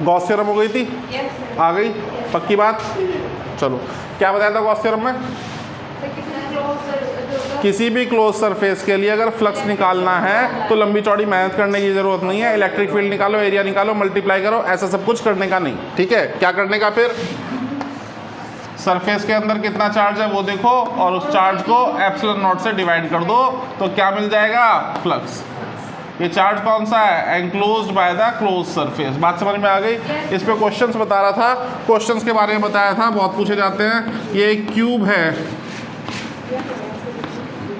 Gauss theorem हो गई थी? आ गई? पक्की बात? चलो, क्या बताया था गॉस थ्योरम में? किसी भी क्लोज सरफेस के लिए अगर फ्लक्स निकालना है तो लंबी चौड़ी मेहनत करने की जरूरत नहीं है। इलेक्ट्रिक फील्ड निकालो, एरिया निकालो, मल्टीप्लाई करो, ऐसा सब कुछ करने का नहीं। ठीक है, क्या करने का? फिर सरफेस के अंदर कितना चार्ज है वो देखो और उस चार्ज को एप्सिलॉन नॉट से डिवाइड कर दो तो क्या मिल जाएगा? फ्लक्स। ये चार्ज कौन सा है? Enclosed by the close surface. बात समझ में आ गई? इस पे क्वेश्चंस बता रहा था, क्वेश्चंस के बारे में बताया था, बहुत पूछे जाते हैं। ये एक क्यूब है,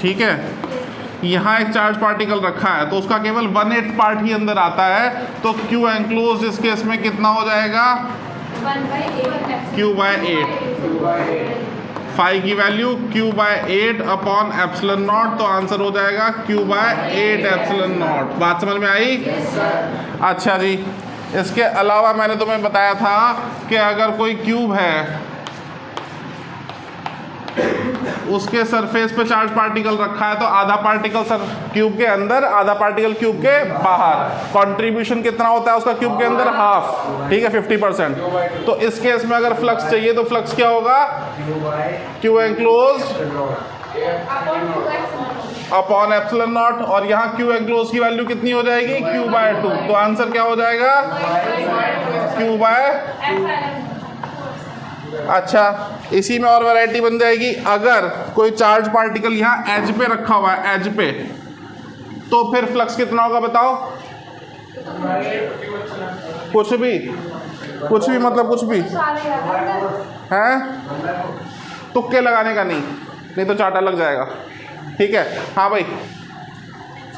ठीक है, यहाँ एक चार्ज पार्टिकल रखा है तो उसका केवल 1/8 पार्ट ही अंदर आता है, तो क्यू एनक्लोज्ड इस केस में कितना हो जाएगा? Q by 8। फाई की value Q by 8 upon epsilon naught, तो आंसर हो जाएगा क्यू बाय 8 एप्सिलॉन नॉट। बात समझ में आई? अच्छा जी, इसके अलावा मैंने तुम्हें बताया था कि अगर कोई क्यूब है उसके सरफेस पे चार्ज पार्टिकल रखा है तो आधा पार्टिकल क्यूब के अंदर, आधा पार्टिकल क्यूब के बाहर। कंट्रीब्यूशन कितना होता है उसका क्यूब के अंदर? हाफ, ठीक है, 50%। तो इस केस में अगर फ्लक्स चाहिए तो फ्लक्स क्या होगा? Q enclosed upon epsilon naught, और यहाँ क्यू एनक्लोज्ड की वैल्यू कितनी हो जाएगी? Q by 2। तो आंसर क्या हो जाएगा? Q by. अच्छा, इसी में और वैरायटी बन जाएगी। अगर कोई चार्ज पार्टिकल यहाँ एज पे रखा हुआ है, एज पे, तो फिर फ्लक्स कितना होगा बताओ? कुछ भी मतलब कुछ भी है, तुक्के लगाने का नहीं तो चार्टा लग जाएगा। ठीक है, हाँ भाई,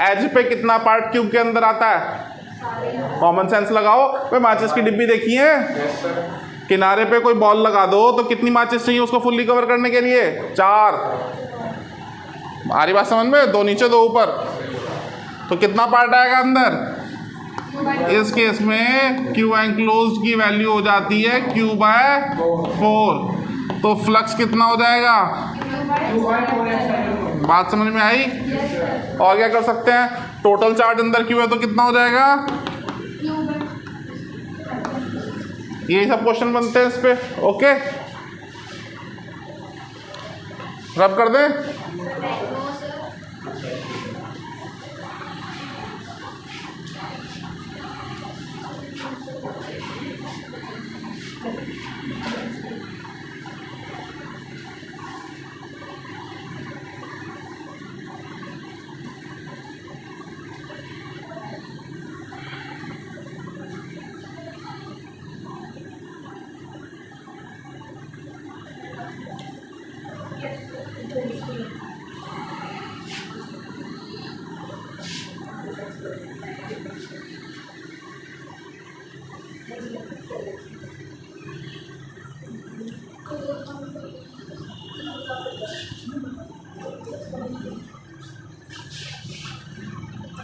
एज पे कितना पार्ट क्यूब के अंदर आता है? कॉमन सेंस लगाओ भाई। माचिस की डिब्बी देखी है? किनारे पे कोई बॉल लगा दो तो कितनी माचिस चाहिए उसको फुल्ली कवर करने के लिए? 4। आ रही बात समझ में? 2 नीचे 2 ऊपर, तो कितना पार्ट आएगा अंदर? इस केस में क्यू एनक्लोज्ड की वैल्यू हो जाती है क्यू बाय 4, तो फ्लक्स कितना हो जाएगा? बात समझ में आई? और क्या कर सकते हैं? टोटल चार्ज अंदर क्यू है तो कितना हो जाएगा? यही सब क्वेश्चन बनते हैं इस पे। ओके, रब कर दें।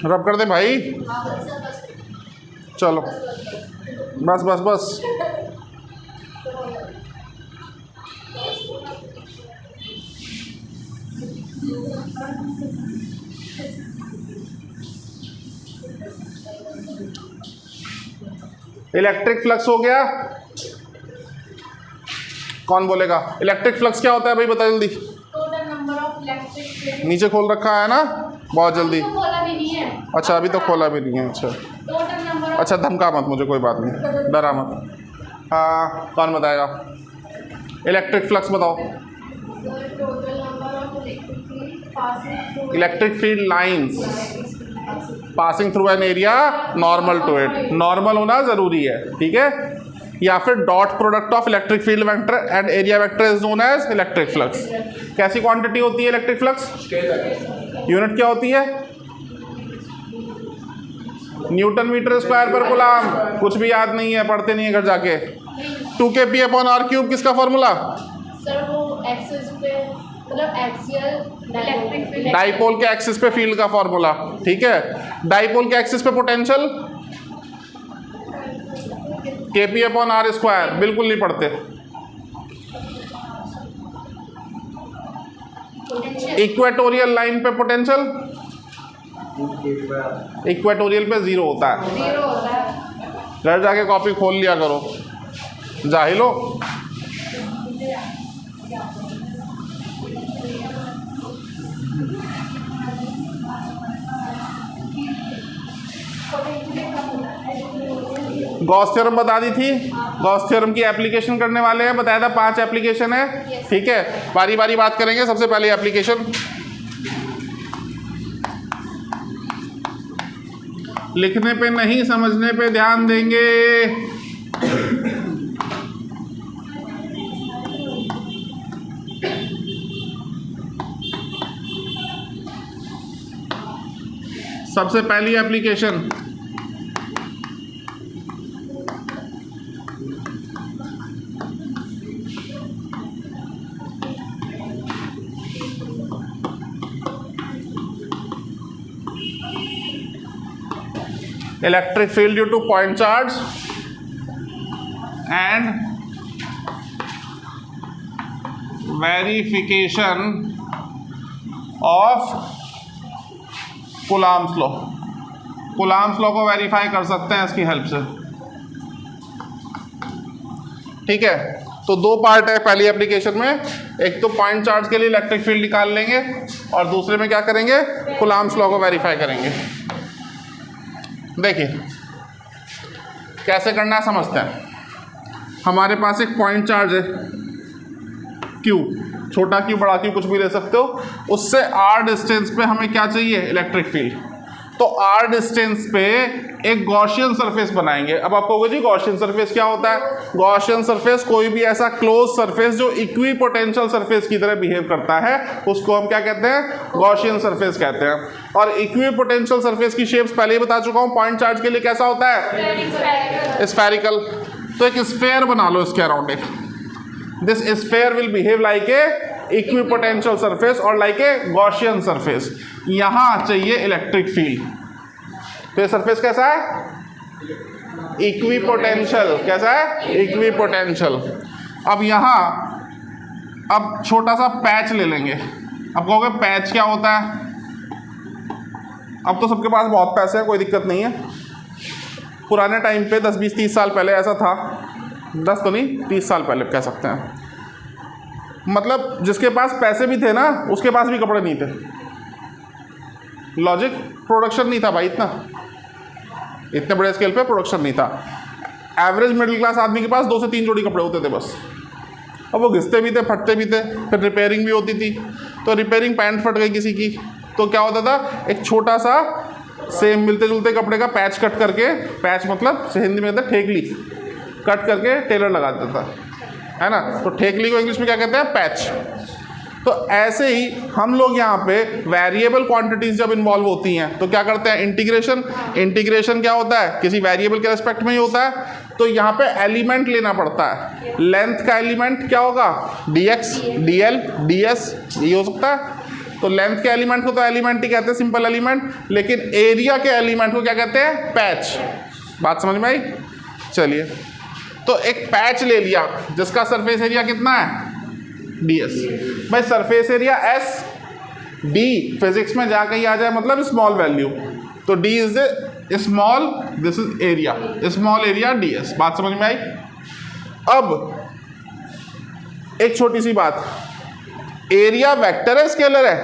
रब कर दे भाई। चलो, बस बस बस। इलेक्ट्रिक फ्लक्स हो गया। कौन बोलेगा? इलेक्ट्रिक फ्लक्स क्या होता है भाई, बता जल्दी। नीचे खोल रखा है ना, बहुत जल्दी। अच्छा, अभी तो खोला भी नहीं है। अच्छा, धमका मत मुझे, कोई बात नहीं, डरा मत। हाँ, कौन बताएगा? इलेक्ट्रिक फ्लक्स बताओ। Electric field lines passing through an area normal to it. Normal होना जरूरी है, ठीक है? या फिर dot product of electric field vector and area vector is known as electric flux. कैसी क्वांटिटी होती है इलेक्ट्रिक फ्लक्स? यूनिट क्या होती है? न्यूटन मीटर स्क्वायर पर कूलम। कुछ भी याद नहीं है, पढ़ते नहीं है घर जाके। 2 kP अपॉन आर क्यूब किसका फॉर्मूला? सर वो एक्सिस पे, मतलब एक्सियल इलेक्ट्रिक फील्ड, डाइपोल के एक्सिस पे फील्ड का फॉर्मूला, ठीक है? डाइपोल के एक्सिस पे potential kP upon R square. बिल्कुल नहीं पढ़ते। पोटेंशियल इक्वेटोरियल लाइन पे पोटेंशियल, इक्वेटोरियल पे 0 होता है। 0 होता है। घर जाके कॉपी खोल लिया करो, जाहिलो। गॉस थ्योरम बता दी थी। गॉस थ्योरम की एप्लीकेशन करने वाले हैं, बताया था 5 एप्लीकेशन है। ठीक है, बारी बारी बात करेंगे। सबसे पहले एप्लीकेशन, लिखने पे नहीं समझने पे ध्यान देंगे। सबसे पहली application, electric field due to point charge and verification of Coulomb's law। Coulomb's law को वेरीफाई कर सकते हैं इसकी हेल्प से। ठीक है, तो 2 पार्ट है पहली एप्लीकेशन में। एक तो पॉइंट चार्ज के लिए इलेक्ट्रिक फील्ड निकाल लेंगे और दूसरे में क्या करेंगे, Coulomb's law को वेरीफाई करेंगे। देखिए कैसे करना है समझते हैं। हमारे पास एक पॉइंट चार्ज है Q, छोटा Q बड़ा Q कुछ भी ले सकते हो। उससे r डिस्टेंस पे हमें क्या चाहिए, इलेक्ट्रिक फील्ड। तो r डिस्टेंस पे एक गॉसियन सरफेस बनाएंगे। अब आप कहोगे जी गॉसियन सरफेस क्या होता है? गॉसियन सरफेस कोई भी ऐसा क्लोज सरफेस जो इक्वी पोटेंशियल सरफेस की तरह बिहेव करता है, उसको हम क्या कहते हैं, गॉसियन सरफेस कहते हैं। और इक्वी पोटेंशियल सरफेस की शेप्स पहले ही बता चुका हूँ। पॉइंट चार्ज के लिए कैसा होता है, स्फेरिकल। तो एक स्फेयर बना लो इसके अराउंड एक। This sphere will behave like a equipotential surface और लाइक ए गॉसियन सरफेस। यहाँ चाहिए इलेक्ट्रिक फील्ड। तो ये सरफेस कैसा है, इक्विपोटेंशियल। कैसा है, इक्विपोटेंशियल। अब यहाँ अब छोटा सा पैच ले लेंगे। अब कहोगे पैच क्या होता है? अब तो सबके पास बहुत पैसे हैं, कोई दिक्कत नहीं है। पुराने टाइम पे 10, 20, 30 साल पहले ऐसा था। 10 तो नहीं, 30 साल पहले कह सकते हैं। मतलब जिसके पास पैसे भी थे ना, उसके पास भी कपड़े नहीं थे। लॉजिक, प्रोडक्शन नहीं था भाई, इतने बड़े स्केल पे प्रोडक्शन नहीं था। एवरेज मिडिल क्लास आदमी के पास 2 से 3 जोड़ी कपड़े होते थे बस। अब वो घिसते भी थे, फटते भी थे, फिर रिपेयरिंग भी होती थी। तो रिपेयरिंग पैंट फट गई किसी की, तो क्या होता था, एक छोटा सा सेम मिलते जुलते कपड़े का पैच कट करके, पैच मतलब हिंदी में कहते हैं ठेकली, कट करके टेलर लगा देता था, है ना। तो ठेकली को इंग्लिश में क्या कहते हैं, पैच। तो ऐसे ही हम लोग यहाँ पे वेरिएबल क्वांटिटीज जब इन्वॉल्व होती हैं तो क्या करते हैं, इंटीग्रेशन। इंटीग्रेशन क्या होता है, किसी वेरिएबल के रेस्पेक्ट में ही होता है। तो यहाँ पे एलिमेंट लेना पड़ता है। लेंथ का एलिमेंट क्या होगा, dx, dl, ds, ये हो सकता है। तो लेंथ के एलिमेंट को तो एलिमेंट ही कहते हैं, सिंपल एलिमेंट। लेकिन एरिया के एलिमेंट को क्या कहते हैं, पैच। बात समझ में आई? चलिए, तो एक पैच ले लिया जिसका सरफेस एरिया कितना है, ds। भाई surface area s, d physics में जाके ही आ जाए, मतलब स्मॉल वैल्यू। तो d is a small, this is area, small area ds। बात समझ में आई? अब एक छोटी सी बात, एरिया वेक्टर है स्केलर है?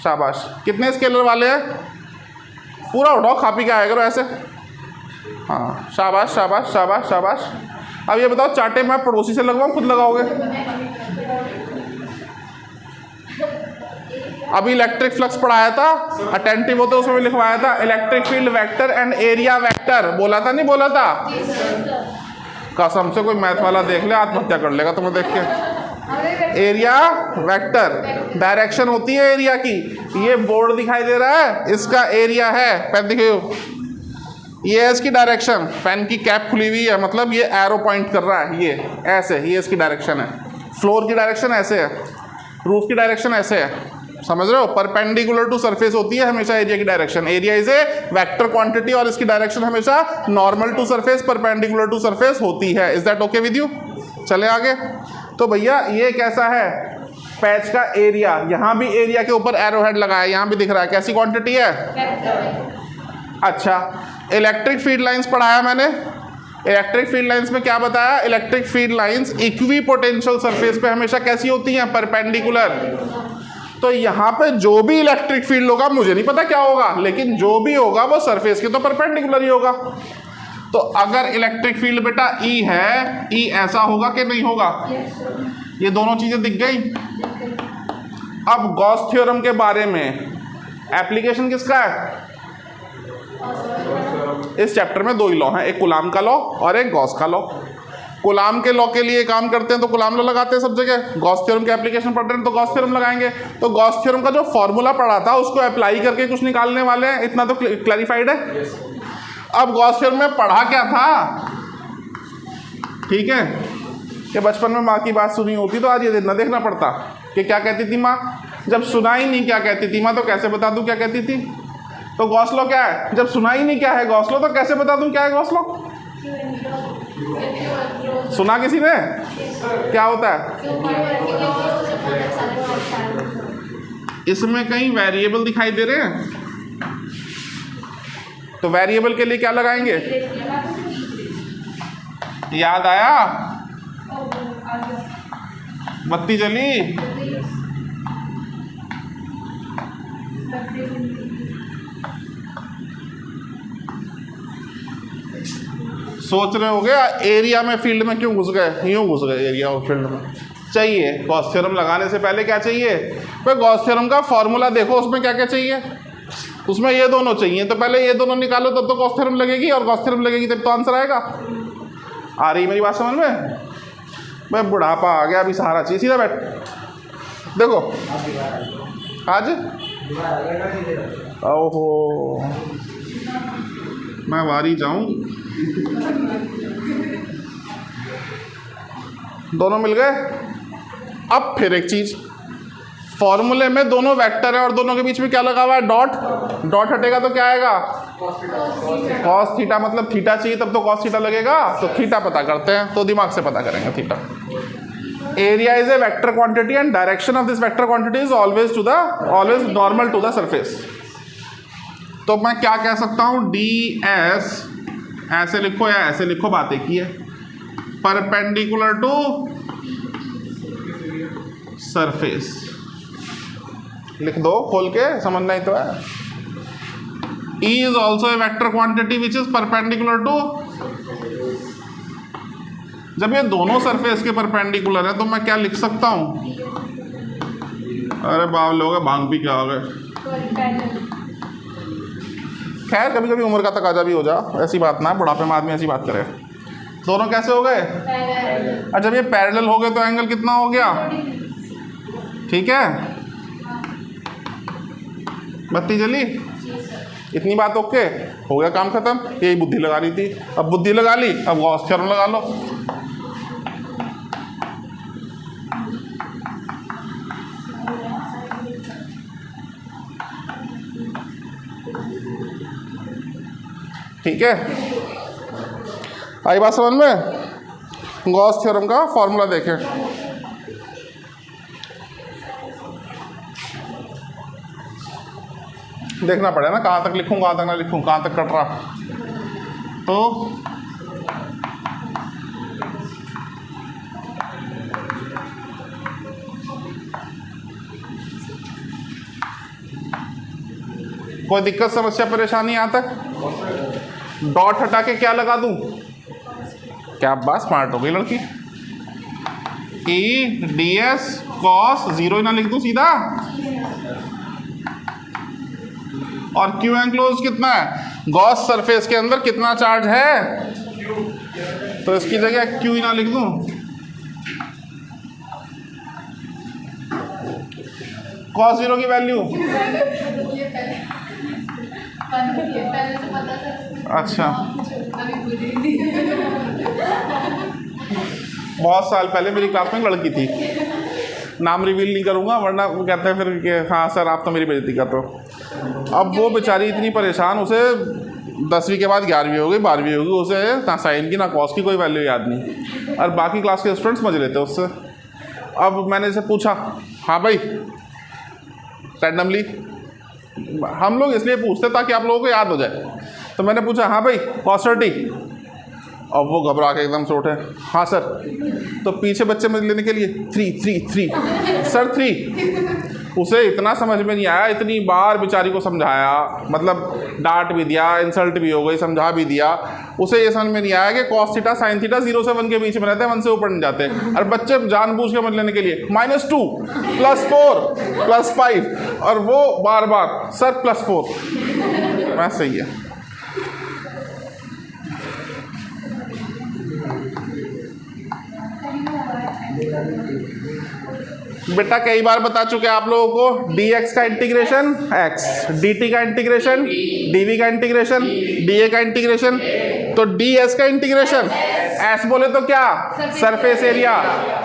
शाबाश। कितने स्केलर वाले हैं? पूरा उठाओ, खा पी के आया करो ऐसे। हाँ, शाबाश शाबाश शाबाश शाबाश। अब ये बताओ, चाटे मैं पड़ोसी से लगवाऊं, खुद लगाओगे? अभी इलेक्ट्रिक फ्लक्स पढ़ाया था, अटेंटिव होते उसमें भी लिखवाया था, electric field vector and area vector. बोला था नहीं बोला था? कसम से कोई मैथ वाला देख ले आत्महत्या कर लेगा तुम्हें देख के। एरिया वेक्टर, डायरेक्शन होती है एरिया की। ये बोर्ड दिखाई दे रहा है, इसका एरिया है। पेन देखियो, ये है इसकी डायरेक्शन। पेन की कैप खुली हुई है, मतलब ये एरो पॉइंट कर रहा है, ये ऐसे, ये इसकी डायरेक्शन है। फ्लोर की डायरेक्शन ऐसे है, रूफ की डायरेक्शन ऐसे है, समझ रहे हो? परपेंडिकुलर टू सरफेस होती है हमेशा एरिया की direction. Area is a vector quantity और इसकी डायरेक्शन हमेशा normal to surface, perpendicular to surface होती है। Is that okay with you? चले आगे। तो भैया ये कैसा है, पैच का एरिया, यहाँ भी एरिया के ऊपर एरो हेड लगा है, यहाँ भी दिख रहा है, कैसी क्वांटिटी है? अच्छा, इलेक्ट्रिक फील्ड लाइंस पढ़ाया मैंने। इलेक्ट्रिक फील्ड लाइंस में क्या बताया? Electric field lines equi potential surface पे हमेशा कैसी होती हैं? परपेंडिकुलर। तो यहाँ पे जो भी इलेक्ट्रिक फील्ड होगा, मुझे नहीं पता क्या होगा, लेकिन जो भी होगा वो सरफेस के तो परपेंडिकुलर ही होगा। तो अगर इलेक्ट्रिक फील्ड बेटा ई है, ई ऐसा होगा कि नहीं होगा? ये दोनों चीजें दिख गई। अब गॉस थ्योरम के बारे में एप्लीकेशन किसका है? इस चैप्टर में 2 ही लॉ हैं, एक कुलाम का लॉ और एक गॉस का लॉ। कुलाम के लॉ के लिए काम करते हैं तो कुलाम लॉ लगाते हैं सब जगह, गॉस थ्योरम के एप्लीकेशन पढ़ रहे हैं तो गॉस थ्योरम लगाएंगे। तो गॉस थ्योरम का जो फॉर्मूला पढ़ा था उसको अप्लाई करके कुछ निकालने वाले हैं, इतना तो क्लैरिफाइड है। अब गॉस थ्योरम में पढ़ा क्या था? ठीक है, कि बचपन में माँ की बात सुनी होती तो आज ये दिन देखना पड़ता कि क्या कहती थी माँ। जब सुना ही नहीं क्या कहती थी माँ, तो कैसे बता दूँ क्या कहती थी? तो गॉस लॉ क्या है? जब सुना ही नहीं क्या है गॉस लॉ, तो कैसे बता दूँ क्या है गॉस लॉ? सुना किसी ने? क्या होता है? इसमें कहीं वेरिएबल दिखाई दे रहे हैं, तो वेरिएबल के लिए क्या लगाएंगे? याद आया? बत्ती जली? सोच रहे होगे एरिया में फील्ड में क्यों घुस गए? यूं घुस गए एरिया और फील्ड में। चाहिए गॉस थ्योरम लगाने से पहले क्या चाहिए? भाई गॉस थ्योरम का फॉर्मूला देखो, उसमें क्या क्या चाहिए? उसमें ये दोनों चाहिए, तो पहले ये दोनों निकालो तब तो गॉस थ्योरम लगेगी, और गॉस थ्योरम लगेगी तब तो आंसर आएगा। आ रही मेरी बात समझ में? भाई बुढ़ापा आ गया, अभी सहारा चाहिए। सीधा बैठ, देखो आज ओहो मैं वारी जाऊं। दोनों मिल गए। अब फिर एक चीज, फॉर्मूले में दोनों वेक्टर है और दोनों के बीच में क्या लगा हुआ है? डॉट। डॉट हटेगा तो क्या आएगा? कॉस थीटा, मतलब थीटा चाहिए तब तो कॉस थीटा लगेगा। तो थीटा पता करते हैं, तो दिमाग से पता करेंगे theta. Area is a vector quantity and direction of this vector quantity is always normal to the surface. तो मैं क्या कह सकता हूँ? डी एस ऐसे लिखो या ऐसे लिखो, बात एक ही है। परपेंडिकुलर टू सरफेस लिख दो, खोल के, समझना ही तो है। E is also a vector quantity which is perpendicular to. जब ये दोनों सरफेस के परपेंडिकुलर है तो मैं क्या लिख सकता हूँ? अरे बाप लोग भांग भी क्या हो गए। खैर कभी कभी उम्र का तकाजा भी हो जा, ऐसी बात ना, बुढ़ापे में आदमी ऐसी बात करे। दोनों कैसे हो गए? और जब ये पैरेलल हो गए तो एंगल कितना हो गया? ठीक है, बत्ती जली? इतनी बात ओके हो गया, काम खत्म। यही बुद्धि लगानी थी। अब बुद्धि लगा ली, अब गॉस थ्योरम लगा लो। ठीक है, आई बात समझ में? गॉस थ्योरम का फॉर्मूला देखें। देखना पड़ेगा ना कहाँ तक लिखूँ, कहाँ तक ना लिखूँ, कहाँ तक कट रहा। तो कोई दिक्कत, समस्या, परेशानी यहाँ तक? डॉट हटा के क्या लगा दूँ? क्या बात स्मार्ट हो गई लड़की। E D S cos, zero ही ना लिख दूँ सीधा। और क्यू एंक्लोज कितना है? गॉस सरफेस के अंदर कितना चार्ज है? तो इसकी जगह क्यू ही ना लिख दूं। कॉस जीरो की वैल्यू अच्छा, बहुत साल पहले मेरी क्लास में लड़की थी, नाम रिवील नहीं करूँगा वरना वो कहते हैं फिर कि हाँ सर आप तो मेरी बेइज्जती करते हो। अब वो बेचारी इतनी परेशान, उसे 10वीं के बाद 11वीं हो गई, 12वीं हो गई, उसे ना साइन की ना कॉस की कोई वैल्यू याद नहीं, और बाकी क्लास के स्टूडेंट्स मजे लेते उससे। अब मैंने इसे पूछा हाँ भाई, रैंडमली हम लोग इसलिए पूछते ताकि आप लोगों को याद हो जाए। तो मैंने पूछा हाँ भाई cos 30। अब वो घबरा के एकदम से उठे, हाँ सर। तो पीछे बच्चे में लेने के लिए 3 सर 3। उसे इतना समझ में नहीं आया, इतनी बार बेचारी को समझाया, मतलब डांट भी दिया, इंसल्ट भी हो गई, समझा भी दिया। उसे ये समझ में नहीं आया कि cos थीटा sin थीटा 0 से 1 के बीच में रहते हैं, 1 से ऊपर नहीं जाते। और बच्चे जानबूझ के समझ लेने के लिए -2 +4 +5, और वो बार बार सर +4। मैं सही है। बेटा कई बार बता चुके आप लोगों को, dx का इंटीग्रेशन x, dt का इंटीग्रेशन, dv का इंटीग्रेशन, dA का इंटीग्रेशन। तो ds का इंटीग्रेशन s बोले तो क्या, surface area.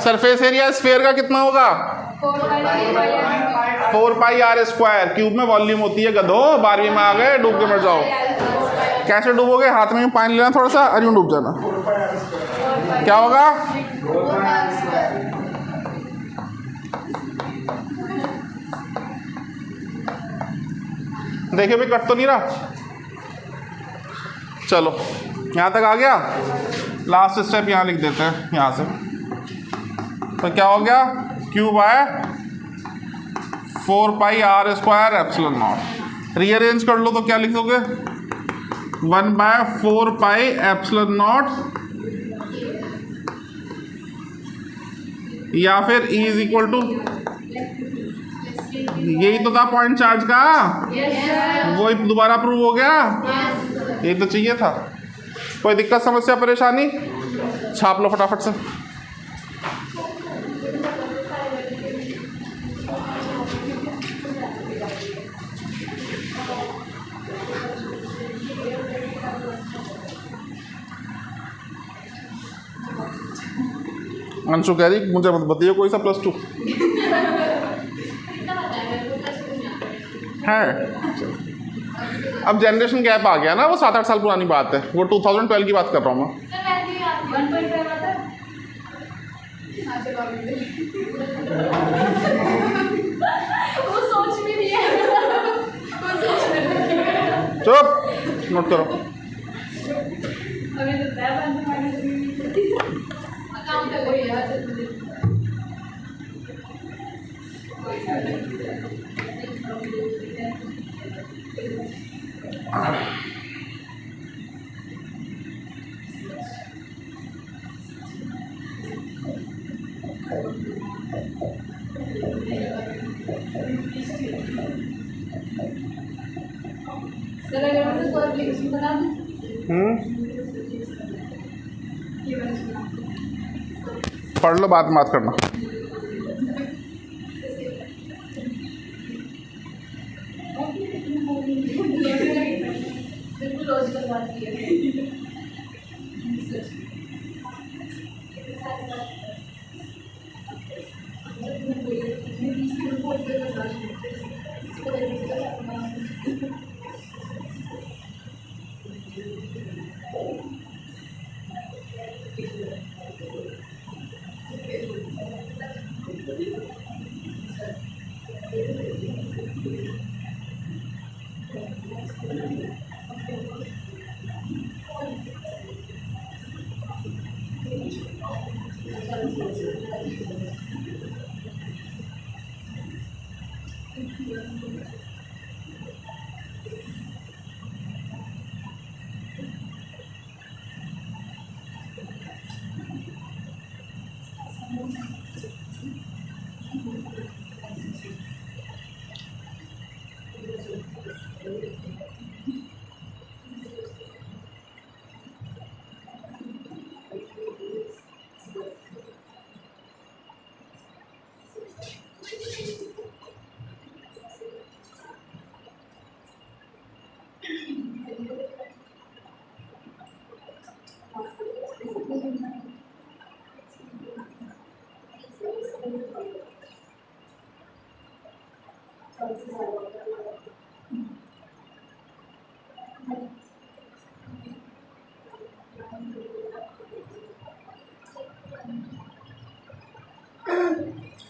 Surface area sphere का कितना होगा, 4 पाई r स्क्वायर। क्यूब में वॉल्यूम होती है गधो, 12वीं में आ गए, डूब के मर जाओ। कैसे डूबोगे, हाथ में पानी लेना थोड़ा सा, अरे डूब जाना। क्या होगा, देखिए भाई कट तो नहीं रहा। चलो यहाँ तक आ गया। लास्ट स्टेप यहाँ लिख देते हैं, यहाँ से। तो क्या हो गया, क्यूब आया 4 पाई r square epsilon not. Rearrange कर लो तो क्या लिख दोगे, 1/4 पाई एप्सिलॉन नॉट, या फिर E इज इक्वल टू, यही तो था पॉइंट चार्ज का। वही दोबारा प्रूव हो गया। यही तो चाहिए था। कोई दिक्कत, समस्या, परेशानी, छाप लो फटाफट से। अंशु कह रही मुझे मत बताइए कोई सा +2 है। अब जनरेशन गैप आ गया ना, वो 7-8 साल पुरानी बात है। वो 2012 की बात कर रहा हूँ मैं। चुप, नोट करो। पढ़ लो, बाद में बात करना।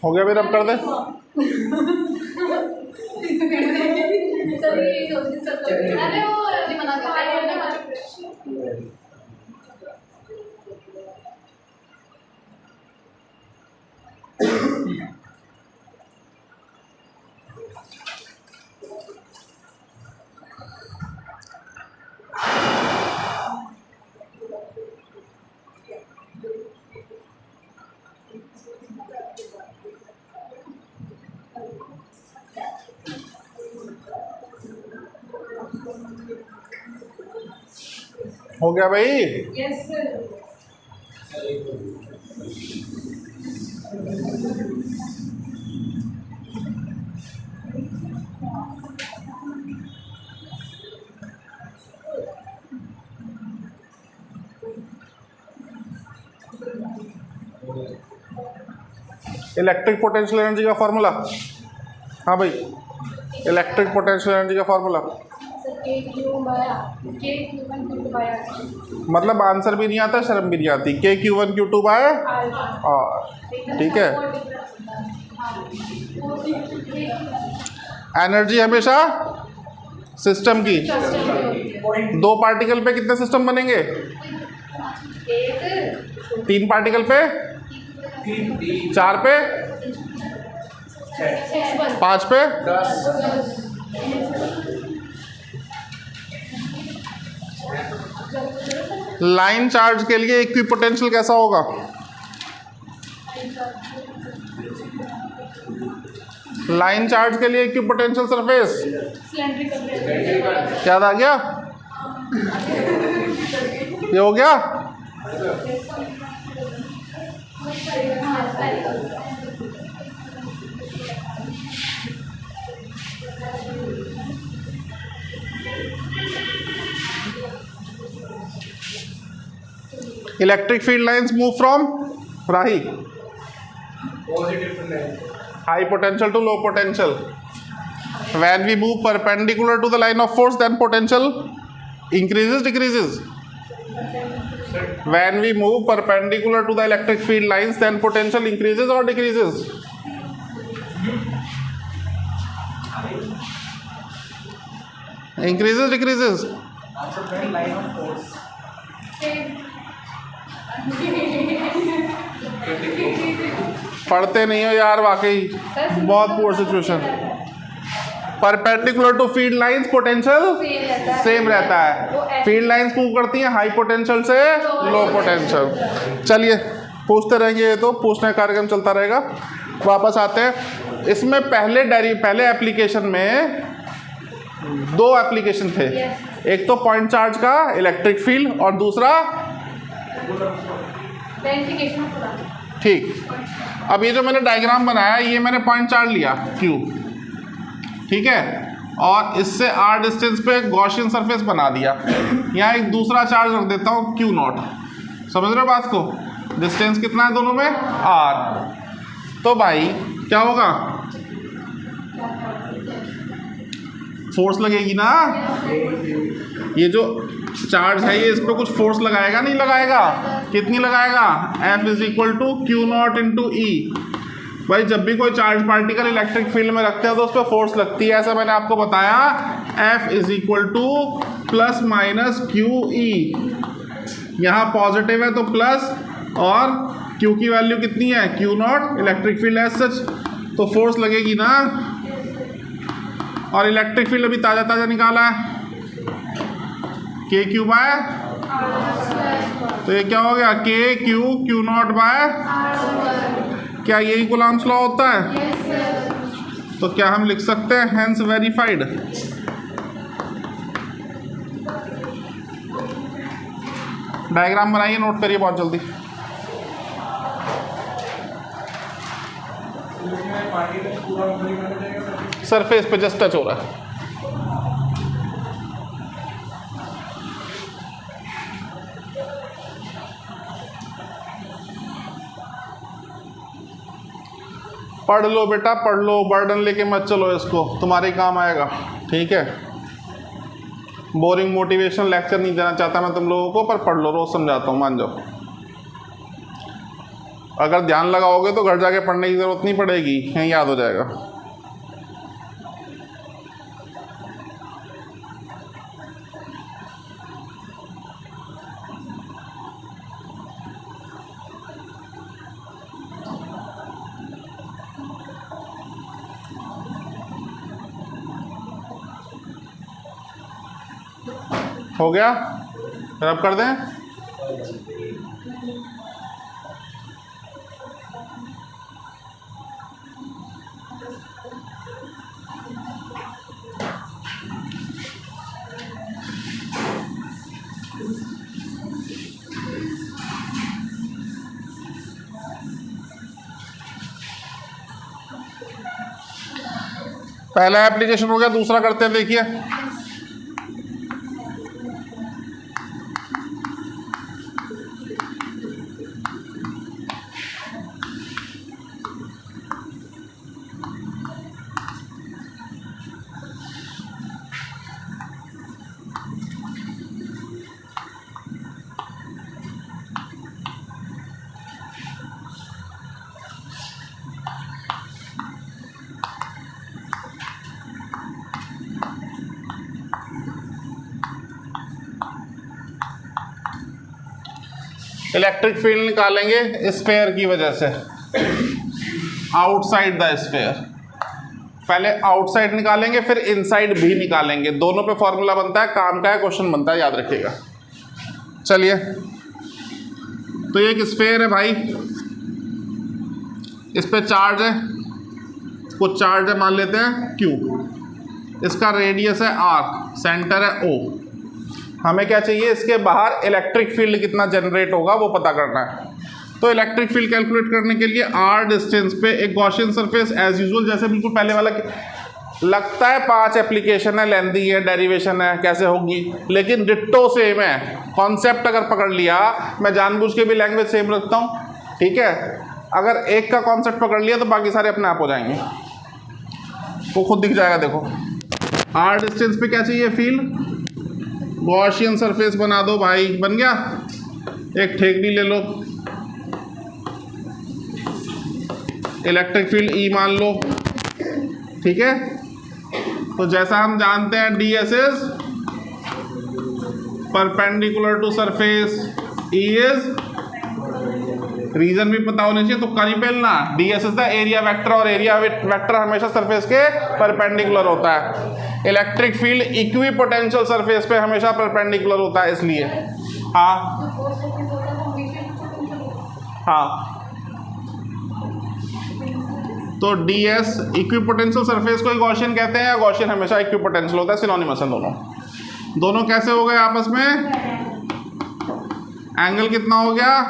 हो गया फिर, अब कर दे। सभी यही सोचते सब लोग। अरे वो मना कर हो गया भाई? Yes sir. Electric potential energy का फॉर्मूला। हाँ भाई, इलेक्ट्रिक पोटेंशियल एनर्जी का फॉर्मूला। मतलब आंसर भी नहीं आता, शर्म भी नहीं आती। KQ1 Q2 bye are. ठीक है, एनर्जी हमेशा सिस्टम की। दो पार्टिकल पे कितने सिस्टम बनेंगे? 3 पार्टिकल पे, 4 पे, 5 पे, 10। लाइन चार्ज के लिए इक्विपोटेंशियल कैसा होगा? लाइन चार्ज के लिए इक्विपोटेंशियल सरफेस याद आ गया? ये हो गया? Electric field lines move from Rahi, high potential to low potential. When we move perpendicular to the line of force, then potential increases, decreases. When we move perpendicular to the electric field lines, then potential increases or decreases. Increases, decreases. line of force. पढ़ते नहीं हो यार, वाकई बहुत poor situation. Perpendicular to field lines potential same रहता है। Field lines move करती हैं हाई पोटेंशियल से लो पोटेंशियल। चलिए पूछते रहेंगे, ये तो पूछने का कार्यक्रम चलता रहेगा। वापस आते हैं इसमें। पहले एप्लीकेशन में 2 एप्लीकेशन थे। एक तो पॉइंट चार्ज का इलेक्ट्रिक फील्ड और दूसरा ठीक। अब ये जो मैंने डायग्राम बनाया, ये मैंने पॉइंट चार्ज लिया Q, ठीक है, और इससे R डिस्टेंस पे गॉसियन सरफेस बना दिया। यहाँ एक दूसरा चार्ज रख देता हूँ Q0। समझ रहे हो बात को? डिस्टेंस कितना है दोनों में? R। तो भाई क्या होगा? फोर्स लगेगी ना। ये जो चार्ज है ये इस पर कुछ फोर्स लगाएगा नहीं लगाएगा? कितनी लगाएगा? F is equal to Q0 into E। भाई जब भी कोई चार्ज पार्टिकल इलेक्ट्रिक फील्ड में रखते हैं तो उस पर फोर्स लगती है, ऐसा मैंने आपको बताया। F is equal two plus minus QE। यहाँ पॉजिटिव है तो प्लस, और Q की वैल्यू कितनी है? Q0, इलेक्ट्रिक फील्ड है सच, तो फोर्स लगेगी ना। और इलेक्ट्रिक फील्ड अभी ताज़ा ताज़ा निकाला है KQ बाय, तो ये क्या हो गया? KQ Q0 by. क्या यही कूलॉम्स लॉ होता है? तो क्या हम लिख सकते हैं हेंस वेरीफाइड? डायग्राम बनाइए, नोट करिए बहुत जल्दी। सरफेस पे जस्ट टच हो रहा है। पढ़ लो बेटा, पढ़ लो, बर्डन लेके मत चलो इसको, तुम्हारे काम आएगा। ठीक है, बोरिंग मोटिवेशन लेक्चर नहीं देना चाहता मैं तुम लोगों को, पर पढ़ लो, रोज समझाता हूँ, मान जाओ। अगर ध्यान लगाओगे तो घर जाके पढ़ने की ज़रूरत नहीं पड़ेगी, यहीं याद हो जाएगा। हो गया, रब कर दें। पहला एप्लीकेशन हो गया, दूसरा करते हैं, देखिए। इलेक्ट्रिक फील्ड निकालेंगे स्फेयर की वजह से, आउटसाइड द स्फेयर। पहले आउटसाइड निकालेंगे, फिर इनसाइड भी निकालेंगे। दोनों पे फॉर्मूला बनता है, काम का है, क्वेश्चन बनता है, याद रखिएगा। चलिए, तो ये एक स्फेयर है भाई, इस पे चार्ज है, कुछ चार्ज है, मान लेते हैं Q। इसका रेडियस है R, सेंटर है O। हमें क्या चाहिए, इसके बाहर इलेक्ट्रिक फील्ड कितना जनरेट होगा वो पता करना है। तो इलेक्ट्रिक फील्ड कैलकुलेट करने के लिए R डिस्टेंस पे एक गॉसियन सरफेस एज यूजुअल, जैसे बिल्कुल पहले वाला लगता है 5 एप्लीकेशन है, लेंथी है, डेरिवेशन है, कैसे होगी, लेकिन डिट्टो सेम है। कॉन्सेप्ट अगर पकड़ लिया, मैं जानबूझ के भी लैंग्वेज सेम रखता हूँ, ठीक है। अगर एक का कॉन्सेप्ट पकड़ लिया तो बाकी सारे अपने आप हो जाएंगे, वो खुद दिख जाएगा। देखो R डिस्टेंस पे क्या चाहिए, फील्ड, गॉसियन सरफेस बना दो भाई, बन गया। एक ठेकड़ी ले लो, इलेक्ट्रिक फील्ड E मान लो, ठीक है। तो जैसा हम जानते हैं ds is perpendicular to surface, E is, reason भी पता होना चाहिए, तो कहीं पेलना, ds is the area vector, और एरिया वेक्टर हमेशा सरफेस के परपेंडिकुलर होता है। इलेक्ट्रिक फील्ड इक्विपोटेंशियल सरफेस पे हमेशा परपेंडिकुलर होता है, इसलिए। हाँ हाँ, तो ds इक्विपोटेंशियल सरफेस को गॉसियन कहते हैं, या गॉसियन हमेशा इक्विपोटेंशियल होता है, सिनोनिमस है दोनों। दोनों कैसे हो गए आपस में, एंगल कितना हो गया,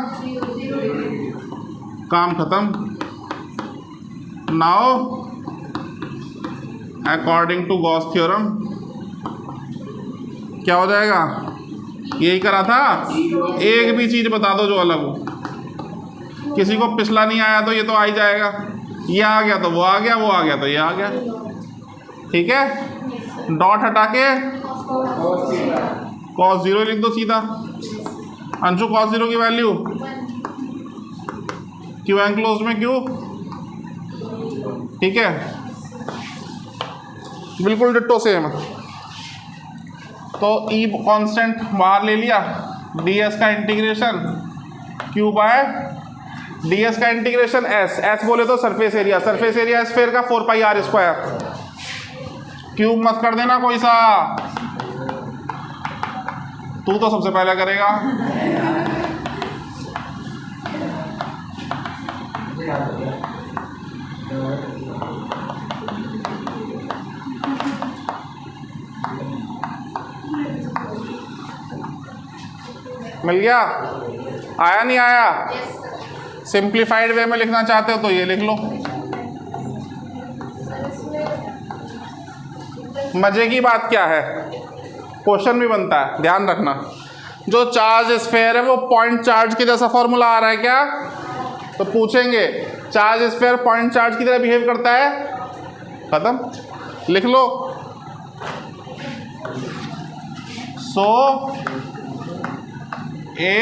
काम खत्म। Now according to Gauss theorem क्या हो जाएगा, यही करा था। एक भी चीज बता दो जो अलग हो, किसी को पिछला नहीं आया तो ये तो आ ही जाएगा, ये आ गया तो वो आ गया, वो आ गया तो ये आ गया, ठीक है। डॉट हटा के cos 0 लिख दो सीधा। अंशु cos 0 की वैल्यू क्यू एनक्लोज में क्यू, ठीक है, बिल्कुल डिट्टो सेम। तो E कांस्टेंट बाहर ले लिया, ds का इंटीग्रेशन q बाय ds का इंटीग्रेशन s बोले तो surface area, surface area sphere का 4πr²। क्यूब मत कर देना कोई सा, तू तो सबसे पहले करेगा। मिल गया, आया नहीं आया, सिंप्लीफाइड वे में लिखना चाहते हो तो ये लिख लो। मजे की बात क्या है, क्वेश्चन भी बनता है, ध्यान रखना। जो चार्ज स्फीयर है वो पॉइंट चार्ज के जैसा फॉर्मूला आ रहा है क्या, तो पूछेंगे चार्ज स्फीयर पॉइंट चार्ज की तरह बिहेव करता है, खत्म, लिख लो। सो ए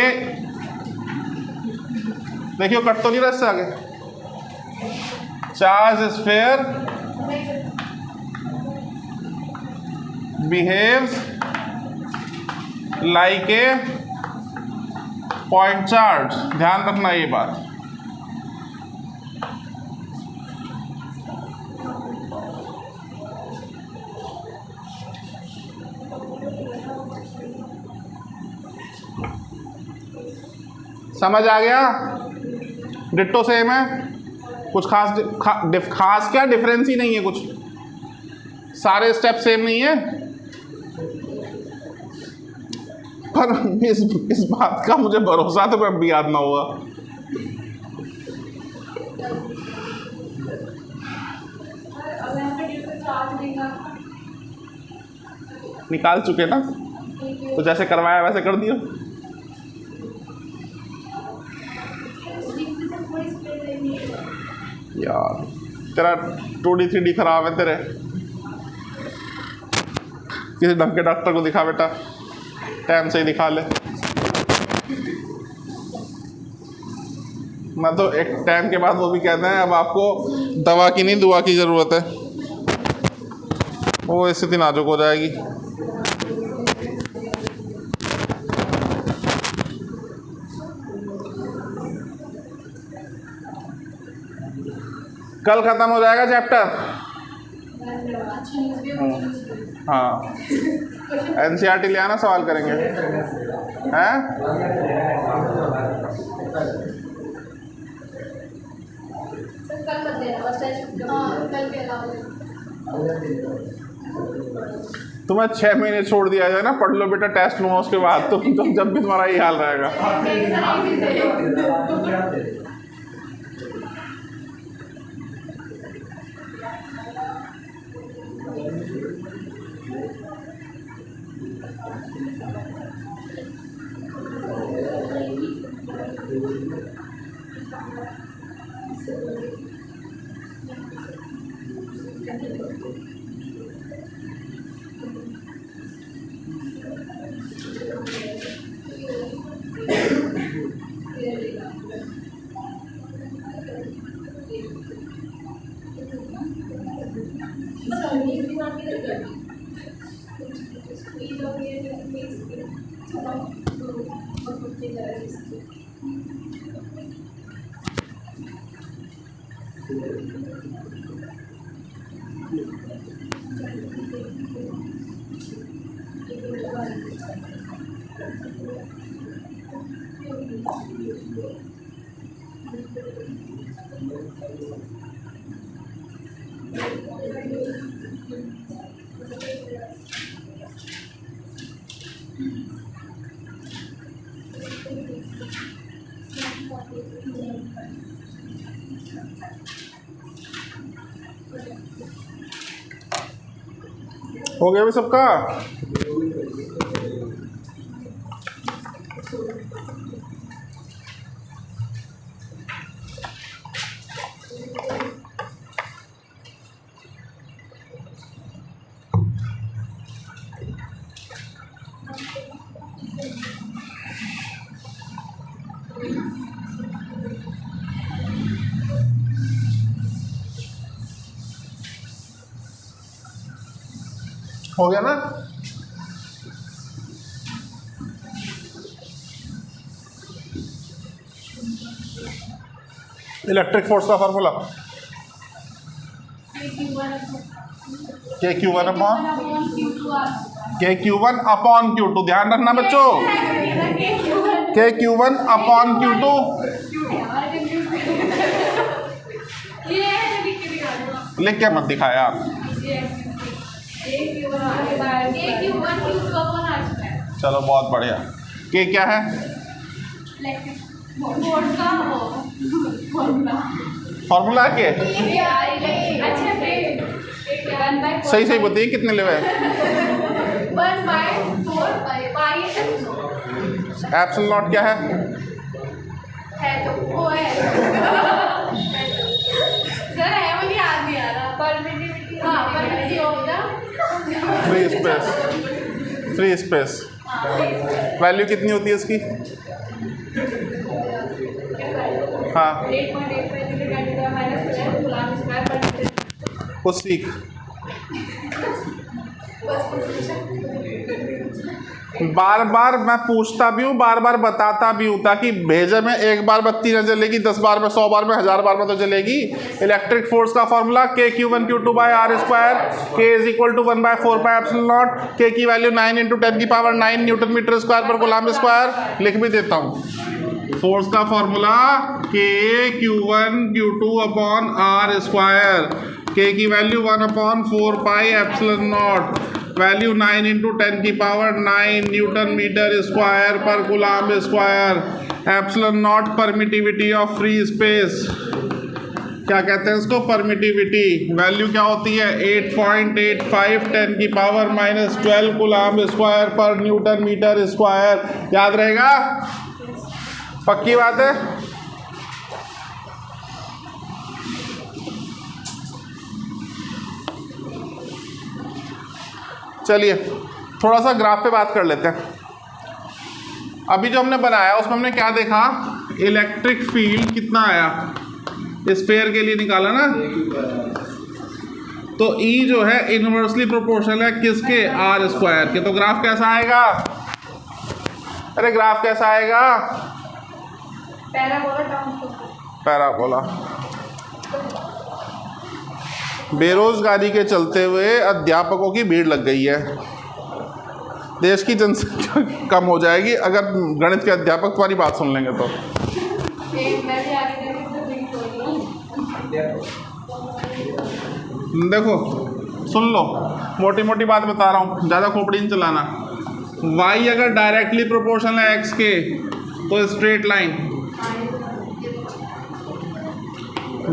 देखियो कट तो नहीं रहा इससे आगे। Charge sphere behaves like a point charge. ध्यान रखना ये बात। समझ आ गया? डिट्टो सेम है, कुछ खास क्या डिफरेंस ही नहीं है, कुछ सारे स्टेप सेम नहीं है। पर इस बात का मुझे भरोसा तो कभी याद ना हुआ। निकाल चुके ना, तो जैसे करवाया वैसे कर दियो। यार तेरा 2D 3D खराब है तेरे। किसी ढंग के डॉक्टर को दिखा बेटा, टाइम से ही दिखा ले। मैं तो एक टाइम के बाद वो भी कहते हैं अब आपको दवा की नहीं दुआ की ज़रूरत है, वो स्थिति नाजुक हो जाएगी। कल ख़त्म हो जाएगा चैप्टर। हाँ NCERT ले आना, सवाल करेंगे हैं। तुम्हें 6 महीने छोड़ दिया जाए ना, पढ़ लो बेटा, टेस्ट लूँगा उसके बाद, तो जब भी तुम्हारा ये हाल रहेगा। हो गया भी सबका? हो गया ना? इलेक्ट्रिक फोर्स का फॉर्मूला KQ1 अपॉन Q2। ध्यान रखना बच्चों, KQ1 अपॉन Q2। लिख के मत दिखाया आप। चलो बहुत बढ़िया। K क्या है? फॉर्मूला के सही सही बताइए कितने लेवे? एप्सिलॉन नॉट क्या है? तो वो है सर, है मुझे याद नहीं आ रहा। परमिटिविटी, हाँ परमिटिविटी होगा। फ्री स्पेस वैल्यू कितनी होती है इसकी? हाँ 8.85 गुलाम स्क्वायर पर मीटर। कुछ सीख। बार बार मैं पूछता भी हूँ, बार बार बताता भी हूँ, ताकि भेजे में एक बार बत्ती न जलेगी, 10 बार में, 100 बार में, 1000 बार में तो जलेगी। इलेक्ट्रिक फोर्स का formula KQ1Q2 by R square, K is equal to 1/4πε0, K की वैल्यू 9 × 10⁹ न्यूटन मीटर स्क्वायर पर गुलाम स्क्वायर। लिख भी देता हूँ फोर्स का formula KQ1Q2 upon R square, K की value 1/4πε0, value 9 × 10⁹ newton metre square पर coulomb square. ε0 permittivity of free space, क्या कहते हैं इसको, परमिटिविटी। वैल्यू क्या होती है 8.85 10⁻⁻12 गुलाम स्क्वायर पर न्यूटन मीटर स्क्वायर। याद रहेगा, पक्की बात है। चलिए थोड़ा सा ग्राफ पे बात कर लेते हैं। अभी जो हमने बनाया उसमें हमने क्या देखा, इलेक्ट्रिक फील्ड कितना आया, स्फीयर के लिए निकाला ना, तो E जो है इनवर्सली प्रोपोर्शनल है किसके, R स्क्वायर के। तो ग्राफ कैसा आएगा, अरे ग्राफ कैसा आएगा, पैराबोला। बेरोजगारी के चलते हुए अध्यापकों की भीड़ लग गई है, देश की जनसंख्या कम हो जाएगी अगर गणित के अध्यापक तुम्हारी बात सुन लेंगे तो। देखो सुन लो, मोटी मोटी बात बता रहा हूँ, ज़्यादा खोपड़ी नहीं चलाना। y अगर डायरेक्टली प्रोपोर्शनल है x के तो स्ट्रेट लाइन,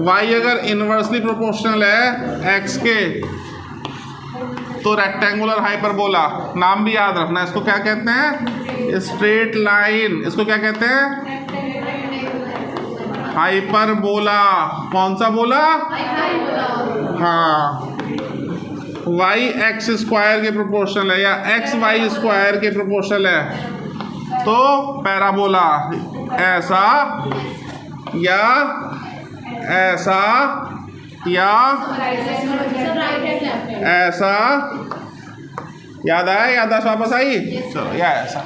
y अगर इनवर्सली प्रोपोर्शनल है x के तो रेक्टेंगुलर हाइपरबोला। नाम भी याद रखना, इसको क्या कहते हैं, स्ट्रेट लाइन। इसको क्या कहते हैं, हाइपरबोला। कौन सा बोला, हाँ, y x स्क्वायर के प्रोपोर्शनल है या x y स्क्वायर के प्रोपोर्शनल है तो पैराबोला। ऐसा या ऐसा या ऐसा, याद आया, याददाश्त वापस आई, चलो, या ऐसा।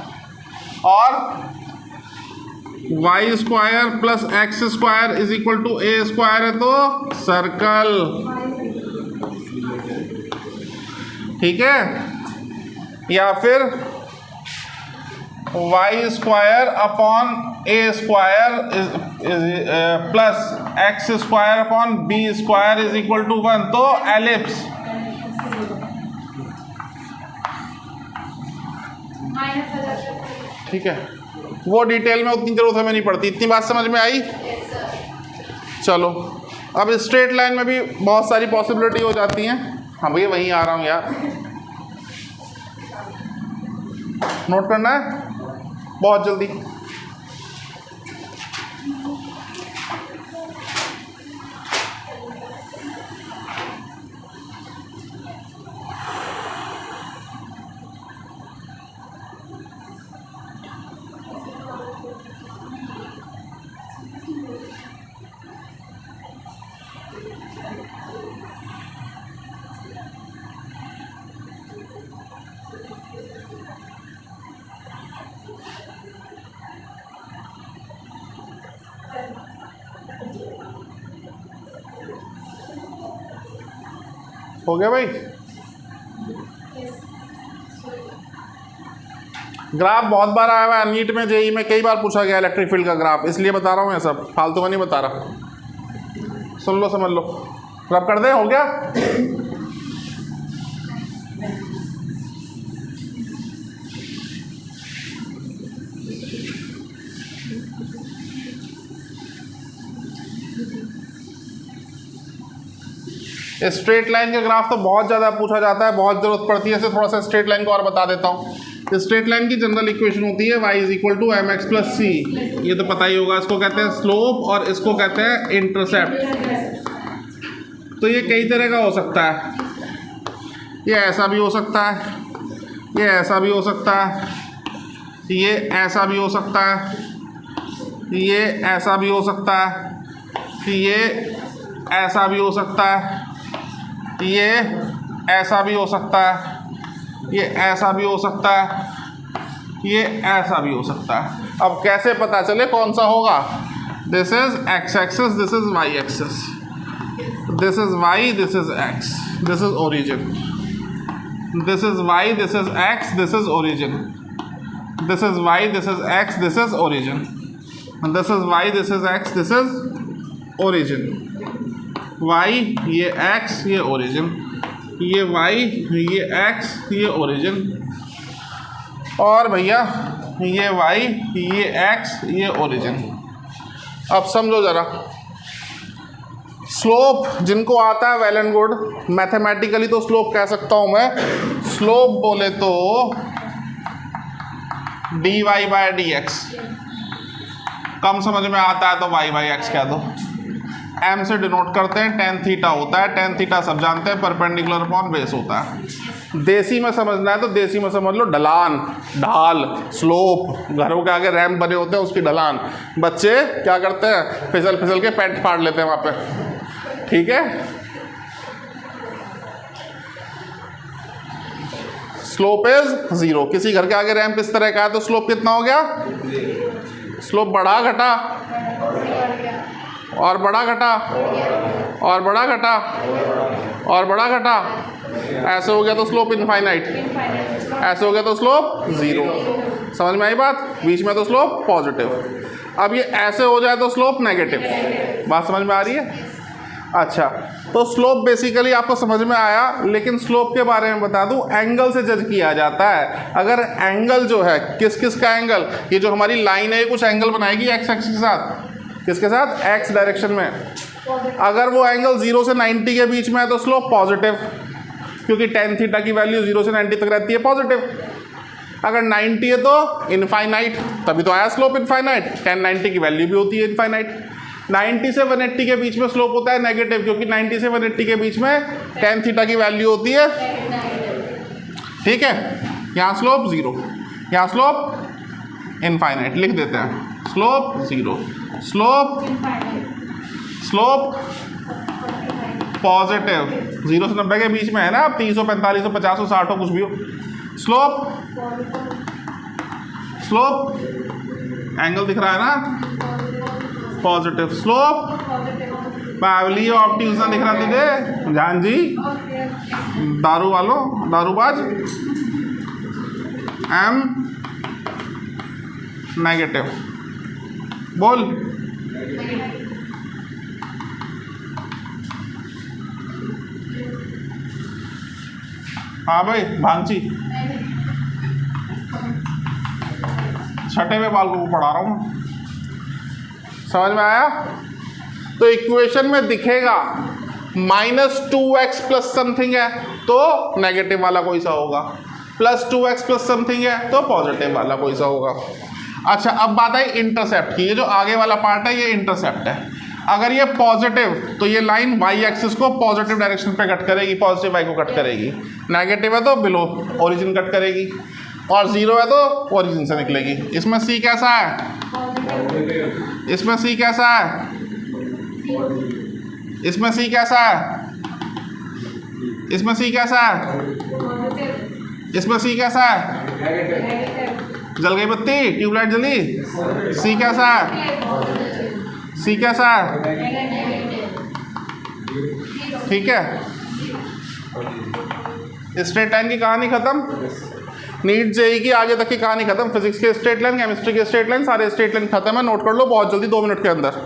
और y square plus x square is equal to a square है तो सर्कल, ठीक है। या फिर y square upon a square plus x square upon b square is equal to 1 तो एलिप्स। ठीक है, वो डिटेल में उतनी जरूरत हमें नहीं पड़ती। इतनी बात समझ में आई। चलो अब स्ट्रेट लाइन में भी बहुत सारी पॉसिबिलिटी हो जाती हैं। हाँ भैया वहीं आ रहा हूँ यार, नोट करना है बहुत जल्दी। हो गया भाई। ग्राफ बहुत बार आया हुआ है नीट में, जेई में कई बार पूछा गया इलेक्ट्रिक फील्ड का ग्राफ, इसलिए बता रहा हूँ, ये सब फालतू का नहीं बता रहा। सुन लो समझ लो, रब कर दे, हो गया। स्ट्रेट लाइन का ग्राफ तो बहुत ज़्यादा पूछा जाता है, बहुत ज़रूरत पड़ती है, इससे थोड़ा सा स्ट्रेट लाइन को और बता देता हूँ। स्ट्रेट लाइन की जनरल इक्वेशन होती है y is equal to mx plus C, ये तो पता ही होगा। इसको कहते हैं स्लोप और इसको कहते हैं इंटरसेप्ट। तो ये कई तरह का हो सकता है, ये ऐसा भी हो सकता है, ये ऐसा भी हो सकता है, ये ऐसा भी हो सकता है, ये ऐसा भी हो सकता है, ये ऐसा भी हो सकता है, ये ऐसा भी हो सकता है, ये ऐसा भी हो सकता है, ये ऐसा भी हो सकता है। अब कैसे पता चले कौन सा होगा? This is x axis, this is y axis, this is y, this is x, this is origin, this is y, this is x, this is origin, this is y, this is x, this is origin, this is y, this is x, this is origin, y ये x ये origin, ये y ये x ये origin, और भैया ये y ये x ये ओरिजिन। अब समझो ज़रा, स्लोप जिनको आता है वेल एंड गुड, मैथमेटिकली तो स्लोप कह सकता हूँ मैं, स्लोप बोले तो dy बाय डी एक्स, कम समझ में आता है तो y बाई एक्स कह दो, m से डिनोट करते हैं, टेन थीटा होता है, टेन थीटा सब जानते हैं परपेंडिकुलर अपॉन बेस होता है। देसी में समझना है तो देसी में समझ लो ढलान, ढाल, स्लोप, घरों के आगे रैम्प बने होते हैं उसकी ढलान। बच्चे क्या करते हैं, फिसल फिसल के पैंट फाड़ लेते हैं वहाँ पे, ठीक है। Slope is zero. किसी घर के आगे रैम्प इस तरह का है तो स्लोप कितना हो गया? स्लोप बढ़ा घटा और बड़ा घटा और बड़ा घटा और बड़ा घटा, ऐसे हो गया तो स्लोप इनफाइनाइट, ऐसे हो गया तो स्लोप जीरो। समझ में आई बात? बीच में तो स्लोप पॉजिटिव। अब ये ऐसे हो जाए तो स्लोप नेगेटिव। बात समझ में आ रही है? अच्छा, तो स्लोप बेसिकली आपको समझ में आया, लेकिन स्लोप के बारे में बता दूं, एंगल से जज किया जाता है। अगर एंगल जो है, किस किस का एंगल, ये जो हमारी लाइन है ये कुछ एंगल बनाएगी एक्स एक्सिस के साथ, किसके साथ? एक्स डायरेक्शन में। अगर वो एंगल 0 से 90 के बीच में है तो स्लोप पॉजिटिव, क्योंकि टेन थीटा की वैल्यू 0 से 90 तक रहती है पॉजिटिव। अगर 90 है तो इनफाइनाइट, तभी तो आया स्लोप इनफाइनाइट। 1090 की वैल्यू भी होती है इनफाइनाइट। 90 से 180 के बीच में स्लोप होता है नेगेटिव, क्योंकि 90 से 180 के बीच में टेन थीटा की वैल्यू होती है, ठीक है। यहाँ स्लोप जीरो, यहाँ स्लोप इनफाइनाइट, लिख देते हैं स्लोप जीरो, स्लोप पॉजिटिव, 0 से 90 के बीच में है ना, अब 30 हो, 45 हो, 50 हो, 60 हो, कुछ भी हो। स्लोप एंगल दिख रहा है ना, पॉजिटिव। स्लोप पावली ऑप्टिक्स दिख रहा तुझे जान जी, दारू वालों, दारूबाज, एम नेगेटिव। बोल हाँ भाई, भांची छठे में बाल को पढ़ा रहा हूँ, समझ में आया? तो इक्वेशन में दिखेगा -2x प्लस समथिंग है तो नेगेटिव वाला कोई सा होगा, +2x प्लस समथिंग है तो पॉजिटिव वाला कोई सा होगा। अच्छा, अब बात आई इंटरसेप्ट की। ये जो आगे वाला पार्ट है ये इंटरसेप्ट है। अगर ये पॉजिटिव तो ये लाइन वाई एक्सिस को पॉजिटिव डायरेक्शन पे कट करेगी, पॉजिटिव वाई को कट करेगी। नेगेटिव है तो बिलो ओरिजिन कट करेगी, और जीरो है तो ओरिजिन से निकलेगी। इसमें सी कैसा है? इसमें सी कैसा है? इसमें सी कैसा है? इसमें सी कैसा है? इसमें सी कैसा है? जल गई बत्ती, ट्यूबलाइट जली। सी कैसा है? सी कैसा है? ठीक है, स्ट्रेट लाइन की कहानी खत्म। नीट जेई की आगे तक की कहानी खत्म। फिजिक्स के स्ट्रेट लाइन, केमिस्ट्री के स्ट्रेट लाइन, सारे स्ट्रेट लाइन खत्म है। नोट कर लो बहुत जल्दी, 2 मिनट के अंदर।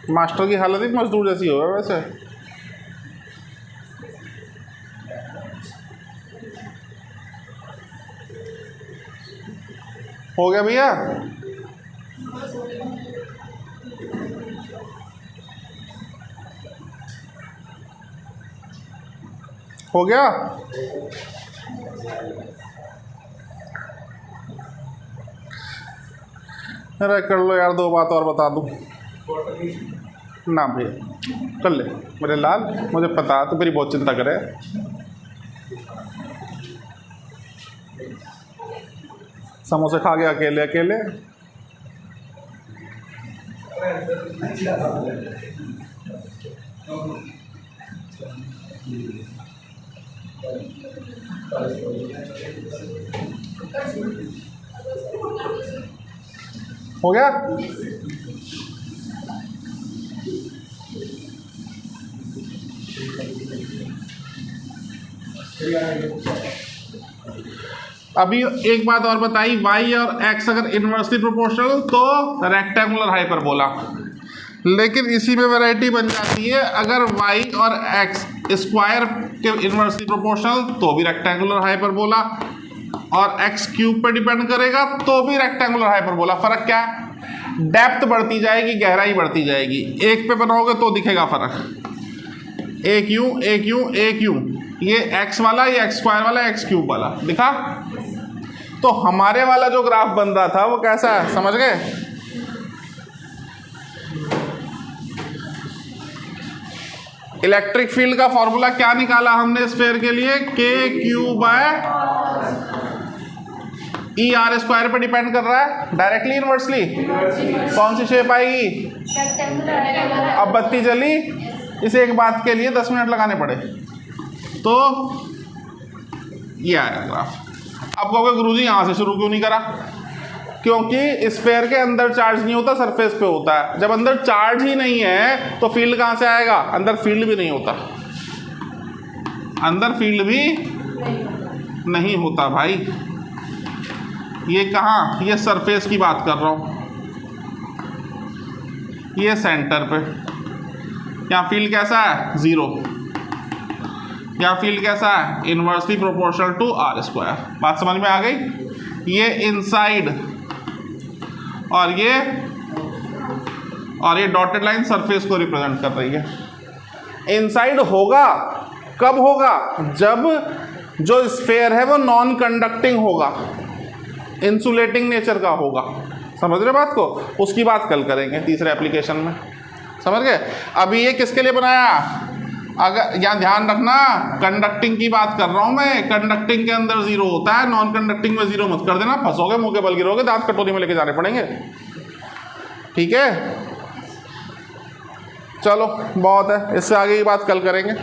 मास्टर की हालत ही मजदूर जैसी हो वैसे। हो गया भैया? हो गया? अरे कर लो यार, 2 बात और बता दूं ना भैया, कर ले मेरे लाल, मुझे पता तो मेरी बहुत चिंता करे। समोसे खा गया अकेले अकेले। हो गया? अभी एक बात और बताई, y और x अगर इनवर्सली प्रोपोर्शनल तो रेक्टेंगुलर हाइपरबोला, लेकिन इसी में वैरायटी बन जाती है, अगर y और x स्क्वायर के इनवर्सली प्रोपोर्शनल तो भी रेक्टेंगुलर हाइपरबोला, और x क्यूब पे डिपेंड करेगा तो भी रेक्टेंगुलर हाइपरबोला। फर्क क्या है? डेप्थ बढ़ती जाएगी, गहराई बढ़ती जाएगी। एक पे बनाओगे तो दिखेगा फर्क। एक यूं, एक यूं, एक यूं, ये x वाला, ये x स्क्वायर वाला, x क्यूब वाला दिखा। तो हमारे वाला जो ग्राफ बन रहा था वो कैसा है, समझ गए? इलेक्ट्रिक फील्ड का फॉर्मूला क्या निकाला हमने स्फेयर के लिए? K Q by E R square पे डिपेंड कर रहा है, डायरेक्टली इनवर्सली। कौन सी शेप आएगी? अब बत्ती जली, इसे एक बात के लिए 10 मिनट लगाने पड़े तो ये आया ग्राफ। अब कहोगे गुरुजी यहाँ से शुरू क्यों नहीं करा? क्योंकि स्फेयर के अंदर चार्ज नहीं होता, सरफेस पे होता है। जब अंदर चार्ज ही नहीं है तो फील्ड कहाँ से आएगा? अंदर फील्ड भी नहीं होता, अंदर फील्ड भी नहीं होता भाई। ये कहाँ? ये सरफेस की बात कर रहा हूँ, ये सेंटर पे। यहाँ फील्ड कैसा है? 0। यहाँ फील्ड कैसा है? Inversely proportional to R square. बात समझ में आ गई? ये इनसाइड और ये डॉटेड लाइन सरफेस को रिप्रेजेंट कर रही है। इनसाइड होगा कब होगा? जब जो स्फेयर है वो नॉन कंडक्टिंग होगा, इंसुलेटिंग नेचर का होगा। समझ रहे बात को? उसकी बात कल करेंगे तीसरे एप्लीकेशन में, समझ गए? अभी ये किसके लिए बनाया? अगर यहाँ ध्यान रखना, कंडक्टिंग की बात कर रहा हूँ मैं। कंडक्टिंग के अंदर 0 होता है, नॉन कंडक्टिंग में 0 मत कर देना, फंसोगे, मुंह के बल गिरोगे, दांत कटोरी में लेके जाने पड़ेंगे। ठीक है, चलो बहुत है, इससे आगे की बात कल करेंगे।